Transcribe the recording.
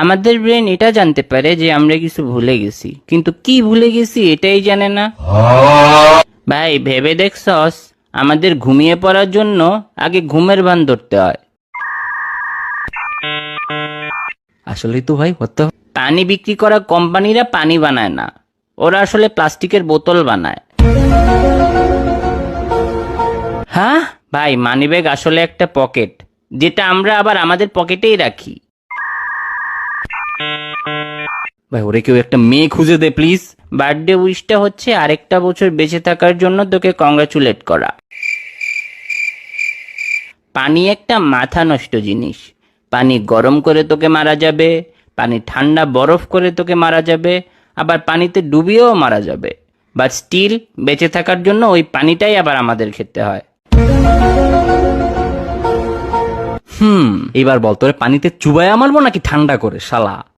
আমাদের ব্রেন এটা জানতে পারে যে আমরা কিছু ভুলে গেছি, কিন্তু কি ভুলে গেছি এটাই জানে না। ভাই ভেবে দেখছস, আমাদের ঘুমিয়ে পড়ার জন্য আগে ঘুমের ভান ধরতে হয়। আসলেই তো ভাই হতে। পানি বিক্রি করা কোম্পানিরা পানি বানায় না, ওরা আসলে প্লাস্টিকের বোতল বানায়। হ্যাঁ ভাই, মানিব্যাগ আসলে একটা পকেট, যেটা আমরা আবার আমাদের পকেটেই রাখি। ভাই ওরে কেউ একটা মেয়ে খুঁজে দে প্লিজ। বার্থডে উইশটা হচ্ছে আরেকটা বছর বেঁচে থাকার জন্য তোকে কংগ্রাচুলেট করা। পানি একটা মাথা নষ্ট জিনিস। পানি গরম করে তোকে মারা যাবে, পানি ঠান্ডা বরফ করে তোকে মারা যাবে, আবার পানিতে ডুবিয়েও মারা যাবে। বাট স্টিল বেঁচে থাকার জন্য ওই পানিটাই আবার আমাদের খেতে হয়। এবার বল তোরে পানিতে চুবাইয়া মারবো নাকি ঠান্ডা করে শালা?